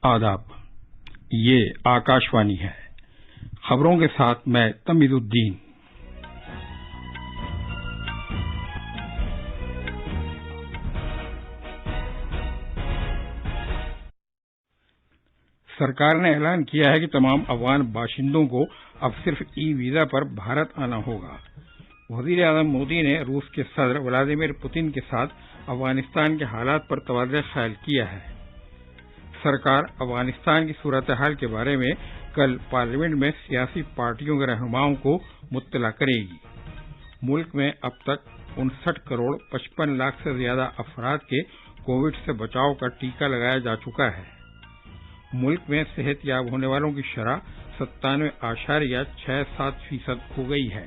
آداب، یہ آکاشوانی ہے۔ خبروں کے ساتھ میں تمید الدین۔ سرکار نے اعلان کیا ہے کہ تمام افغان باشندوں کو اب صرف ای ویزا پر بھارت آنا ہوگا۔ وزیر اعظم مودی نے روس کے صدر ولادیمیر پوتن کے ساتھ افغانستان کے حالات پر تبادلہ خیال کیا ہے۔ سرکار افغانستان کی صورتحال کے بارے میں کل پارلیمنٹ میں سیاسی پارٹیوں کے رہنماؤں کو مطلع کرے گی۔ ملک میں اب تک 59 کروڑ 55 لاکھ سے زیادہ افراد کے کووڈ سے بچاؤ کا ٹیکہ لگایا جا چکا ہے۔ ملک میں صحت یاب ہونے والوں کی شرح 97.67% ہو گئی ہے۔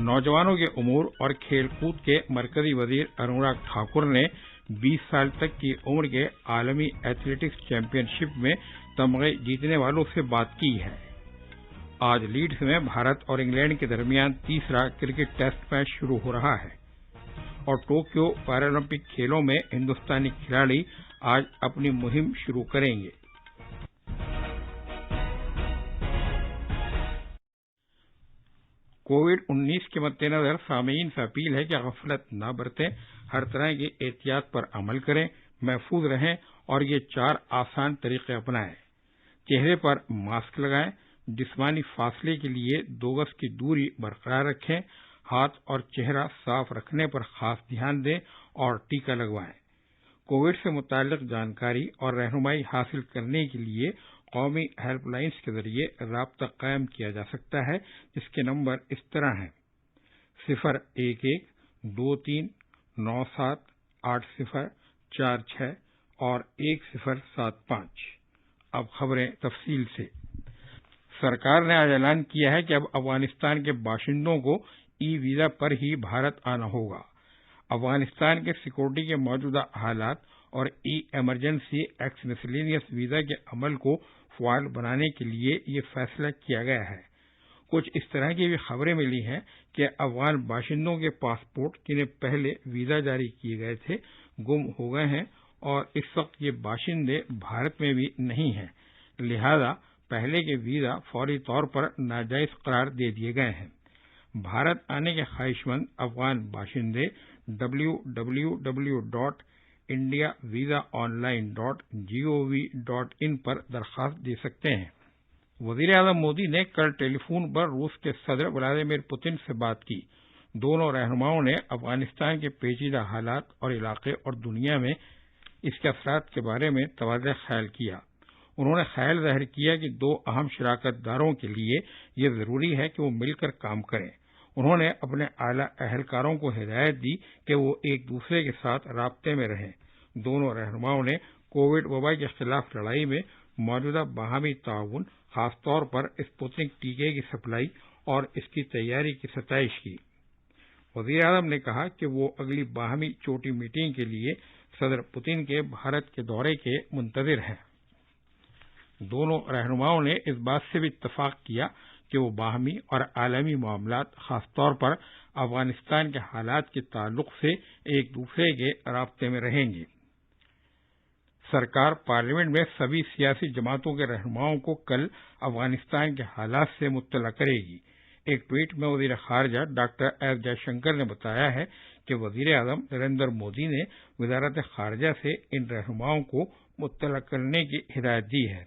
نوجوانوں کے امور اور کھیل کود کے مرکزی وزیر انوراگ ٹھاکر نے 20 سال تک کی عمر کے عالمی ایتھلیٹکس چیمپئن شپ میں تمغے جیتنے والوں سے بات کی ہے۔ آج لیڈز میں بھارت اور انگلینڈ کے درمیان تیسرا کرکٹ ٹیسٹ میچ شروع ہو رہا ہے اور ٹوکیو پیرالمپک کھیلوں میں ہندوستانی کھلاڑی آج اپنی مہم شروع کریں گے۔ کووڈ-19 کے مد نظر سامعین سے اپیل ہے کہ غفلت نہ برتیں، ہر طرح کی احتیاط پر عمل کریں، محفوظ رہیں اور یہ 4 آسان طریقے اپنائیں۔ چہرے پر ماسک لگائیں، جسمانی فاصلے کے لیے 2 گز کی دوری برقرار رکھیں، ہاتھ اور چہرہ صاف رکھنے پر خاص دھیان دیں اور ٹیکہ لگوائیں۔ کووڈ سے متعلق جانکاری اور رہنمائی حاصل کرنے کے لیے قومی ہیلپ لائنز کے ذریعے رابطہ قائم کیا جا سکتا ہے، جس کے نمبر اس طرح ہیں: 011-23-97-8046 اور 1075۔ اب خبریں تفصیل سے۔ سرکار نے آج اعلان کیا ہے کہ اب افغانستان کے باشندوں کو ای ویزا پر ہی بھارت آنا ہوگا۔ افغانستان کے سیکورٹی کے موجودہ حالات اور ای ایمرجنسی ایکس مسلینیس ویزا کے عمل کو فعال بنانے کے لیے یہ فیصلہ کیا گیا ہے۔ کچھ اس طرح کی بھی خبریں ملی ہیں کہ افغان باشندوں کے پاسپورٹ جنہیں پہلے ویزا جاری کیے گئے تھے گم ہو گئے ہیں اور اس وقت یہ باشندے بھارت میں بھی نہیں ہیں، لہذا پہلے کے ویزا فوری طور پر ناجائز قرار دے دیے گئے ہیں۔ بھارت آنے کے خواہش مند افغان باشندے www.indiavisaonline.gov.in پر درخواست دے سکتے ہیں۔ وزیر اعظم مودی نے کل ٹیلی فون پر روس کے صدر ولادیمیر پوتن سے بات کی۔ دونوں رہنماؤں نے افغانستان کے پیچیدہ حالات اور علاقے اور دنیا میں اس کے اثرات کے بارے میں تبادلہ خیال کیا۔ انہوں نے خیال ظاہر کیا کہ 2 اہم شراکت داروں کے لیے یہ ضروری ہے کہ وہ مل کر کام کریں۔ انہوں نے اپنے اعلیٰ اہلکاروں کو ہدایت دی کہ وہ ایک دوسرے کے ساتھ رابطے میں رہیں۔ دونوں رہنماؤں نے کووڈ وبا کے خلاف لڑائی میں موجودہ باہمی تعاون، خاص طور پر اسپوتنک ٹیکے کی سپلائی اور اس کی تیاری کی ستائش کی۔ وزیر اعظم نے کہا کہ وہ اگلی باہمی چوٹی میٹنگ کے لیے صدر پوتن کے بھارت کے دورے کے منتظر ہیں۔ دونوں رہنماؤں نے اس بات سے بھی اتفاق کیا کہ وہ باہمی اور عالمی معاملات، خاص طور پر افغانستان کے حالات کے تعلق سے ایک دوسرے کے رابطے میں رہیں گے۔ سرکار پارلیمنٹ میں سبھی سیاسی جماعتوں کے رہنماؤں کو کل افغانستان کے حالات سے مطلع کرے گی۔ ایک ٹویٹ میں وزیر خارجہ ڈاکٹر ایس جے شنکر نے بتایا ہے کہ وزیر اعظم نریندر مودی نے وزارت خارجہ سے ان رہنماؤں کو مطلع کرنے کی ہدایت دی ہے۔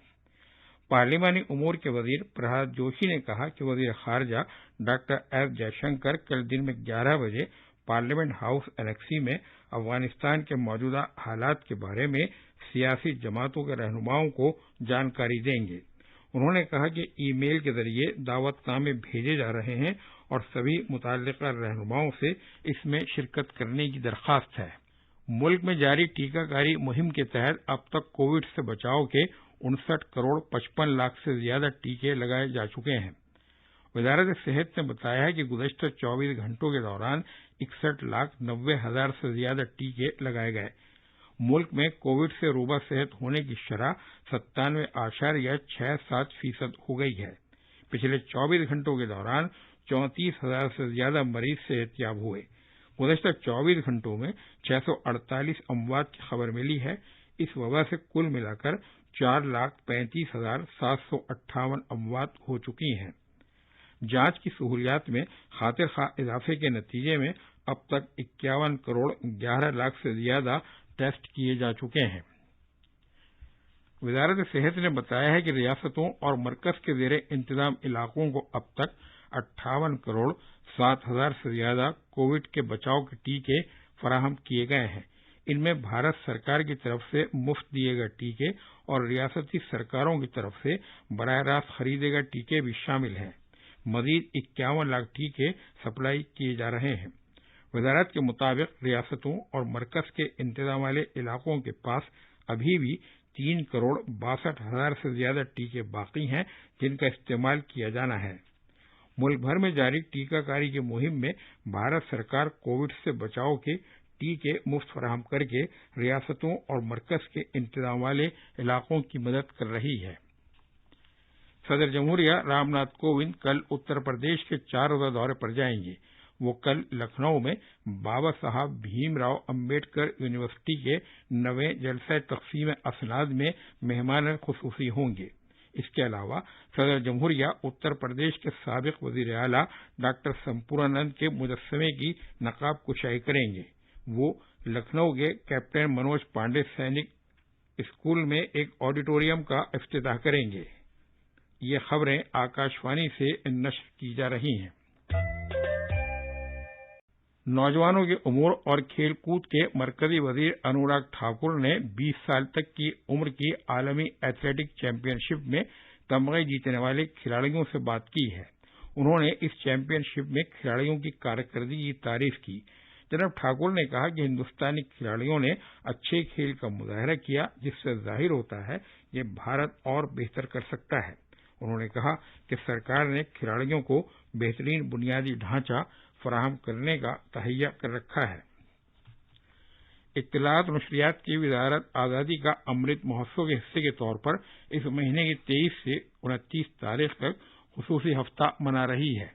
پارلیمانی امور کے وزیر پرہلاد جوشی نے کہا کہ وزیر خارجہ ڈاکٹر ایس جے شنکر کل دن میں 11 بجے پارلیمنٹ ہاؤس انیکسی میں افغانستان کے موجودہ حالات کے بارے میں سیاسی جماعتوں کے رہنماؤں کو جانکاری دیں گے۔ انہوں نے کہا کہ ای میل کے ذریعے دعوت نامے بھیجے جا رہے ہیں اور سبھی متعلقہ رہنماؤں سے اس میں شرکت کرنے کی درخواست ہے۔ ملک میں جاری ٹیکہ کاری مہم کے تحت اب تک کووڈ سے بچاؤ کے 59 کروڑ 55 لاکھ سے زیادہ ٹیکے لگائے جا چکے ہیں۔ وزارت صحت نے بتایا ہے کہ گزشتہ 24 گھنٹوں کے دوران 61,90,000 سے زیادہ ٹیکے لگائے گئے۔ ملک میں کووڈ سے روبہ صحت ہونے کی شرح 97.67% ہو گئی ہے۔ پچھلے 24 گھنٹوں کے دوران 34,000 سے زیادہ مریض صحت یاب ہوئے۔ گزشتہ 24 گھنٹوں میں 648 اموات کی خبر ملی ہے۔ اس وبا سے کل ملا کر 4,35,758 اموات ہو چکی ہیں۔ جانچ کی سہولیات میں خاطر خواہ اضافے کے نتیجے میں اب تک 51 کروڑ 11 لاکھ سے زیادہ ٹیسٹ کیے جا چکے ہیں۔ وزارت صحت نے بتایا ہے کہ ریاستوں اور مرکز کے زیر انتظام علاقوں کو اب تک 58 کروڑ 7 ہزار سے زیادہ کووڈ کے بچاؤ کے ٹیکے فراہم کیے گئے ہیں۔ ان میں بھارت سرکار کی طرف سے مفت دیے گئے ٹیکے اور ریاستی سرکاروں کی طرف سے براہ راست خریدے گئے ٹیکے بھی شامل ہیں۔ مزید 51 لاکھ ٹیکے سپلائی کیے جا رہے ہیں۔ وزارت کے مطابق ریاستوں اور مرکز کے انتظام والے علاقوں کے پاس ابھی بھی 3 کروڑ 62 ہزار سے زیادہ ٹیکے باقی ہیں جن کا استعمال کیا جانا ہے۔ ملک بھر میں جاری ٹیکہ کاری کی مہم میں بھارت سرکار کووڈ سے بچاؤ کے ٹیکے مفت فراہم کر کے ریاستوں اور مرکز کے انتظام والے علاقوں کی مدد کر رہی ہے۔ صدر جمہوریہ رام ناتھ کووند کل اتر پردیش کے 4 روزہ دورے پر جائیں گے۔ وہ کل لکھنؤ میں بابا صاحب بھیم راؤ امبیڈکر یونیورسٹی کے 9ویں جلسہ تقسیم اسناد میں مہمان خصوصی ہوں گے۔ اس کے علاوہ صدر جمہوریہ اتر پردیش کے سابق وزیر اعلیٰ ڈاکٹر سمپورانند کے مجسمے کی نقاب کشائی کریں گے۔ وہ لکھنؤ کے کیپٹن منوج پانڈے سینک اسکول میں ایک آڈیٹوریم کا افتتاح کریں گے۔ یہ خبریں آکاشوانی سے نشر کی جا رہی ہیں۔ نوجوانوں کے امور اور کھیل کود کے مرکزی وزیر انوراگ ٹھاکر نے 20 سال تک کی عمر کی عالمی ایتھلیٹک چیمپئن شپ میں تمغے جیتنے والے کھلاڑیوں سے بات کی ہے۔ انہوں نے اس چیمپئن شپ میں کھلاڑیوں کی کارکردگی کی تعریف کی۔ جناب ٹھاکر نے کہا کہ ہندوستانی کھلاڑیوں نے اچھے کھیل کا مظاہرہ کیا جس سے ظاہر ہوتا ہے کہ بھارت اور بہتر کر سکتا ہے۔ انہوں نے کہا کہ سرکار نے کھلاڑیوں کو بہترین بنیادی ڈھانچہ فراہم کرنے کا تہیہ کر رکھا ہے۔ اطلاعات و نشریات کی وزارت آزادی کا امرت مہوتسو کے حصے کے طور پر اس مہینے کی 23 سے 29 تاریخ تک خصوصی ہفتہ منا رہی ہے۔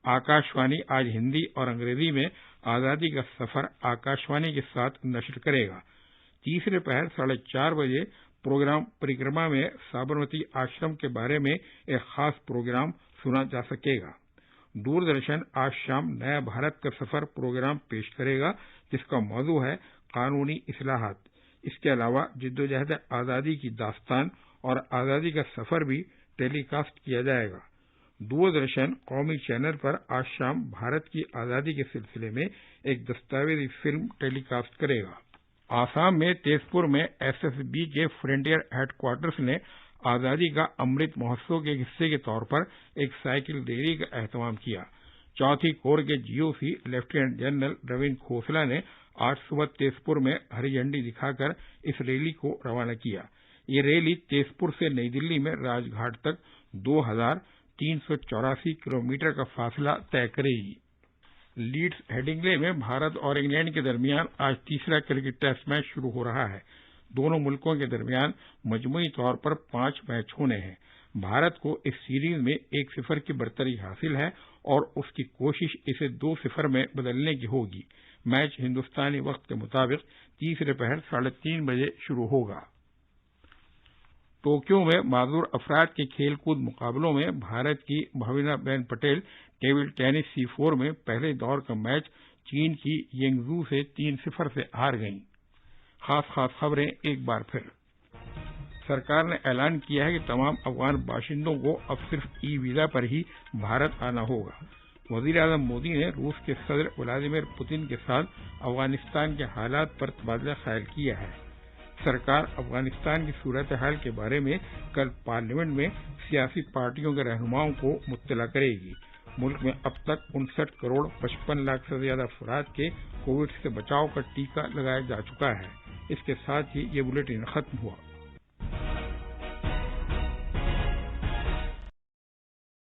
آکاشوانی آج ہندی اور انگریزی میں آزادی کا سفر آکاشوانی کے ساتھ نشر کرے گا۔ تیسرے پہر 4:30 بجے پروگرام پریکرما میں سابرمتی آشرم کے بارے میں ایک خاص پروگرام سنا جا سکے گا۔ دوردرشن آج شام نیا بھارت کا سفر پروگرام پیش کرے گا جس کا موضوع ہے قانونی اصلاحات۔ اس کے علاوہ جدوجہد آزادی کی داستان اور آزادی کا سفر بھی ٹیلی کاسٹ کیا جائے گا۔ دوردرشن قومی چینل پر آج شام بھارت کی آزادی کے سلسلے میں ایک دستاویزی فلم ٹیلی کاسٹ کرے گا۔ آسام میں تیز پور میں SSB کے فرنٹیئر ہیڈ کوارٹرز نے آزادی کا امرت مہوتسو کے حصے کے طور پر ایک سائیکل ریلی کا اہتمام کیا۔ چوتھی کور کے GOC لیفٹیننٹ جنرل روین کھوسلا نے آج صبح تیز پور میں ہری جھنڈی دکھا کر اس ریلی کو روانہ کیا۔ یہ ریلی تیز پور سے نئی دلی میں راج گھاٹ تک 2384 کلومیٹر کا فاصلہ طے کرے گی۔ لیڈز ہیڈنگلے میں بھارت اور انگلینڈ کے درمیان آج تیسرا کرکٹ ٹیسٹ میچ شروع ہو رہا ہے۔ دونوں ملکوں کے درمیان مجموعی طور پر 5 میچ ہونے ہیں۔ بھارت کو اس سیریز میں 1-0 کی برتری حاصل ہے اور اس کی کوشش اسے 2-0 میں بدلنے کی ہوگی۔ میچ ہندوستانی وقت کے مطابق تیسرے پہر 3:30 بجے شروع ہوگا۔ ٹوکیو میں معذور افراد کے کھیل کود مقابلوں میں بھارت کی بھاونا بین پٹیل ٹیبل ٹینس C4 میں پہلے دور کا میچ چین کی ینگزو سے 3-0 سے ہار گئیں۔ خاص خبریں ایک بار پھر۔ سرکار نے اعلان کیا ہے کہ تمام افغان باشندوں کو اب صرف ای ویزا پر ہی بھارت آنا ہوگا۔ وزیر اعظم مودی نے روس کے صدر ولادیمیر پوتن کے ساتھ افغانستان کے حالات پر تبادلہ خیال کیا ہے۔ سرکار افغانستان کی صورتحال کے بارے میں کل پارلیمنٹ میں سیاسی پارٹیوں کے رہنماؤں کو مطلع کرے گی۔ ملک میں اب تک 59 کروڑ 55 لاکھ سے زیادہ افراد کے کووڈ سے بچاؤ کا ٹیکہ لگایا جا چکا ہے۔ اس کے ساتھ ہی یہ بلیٹن ختم ہوا۔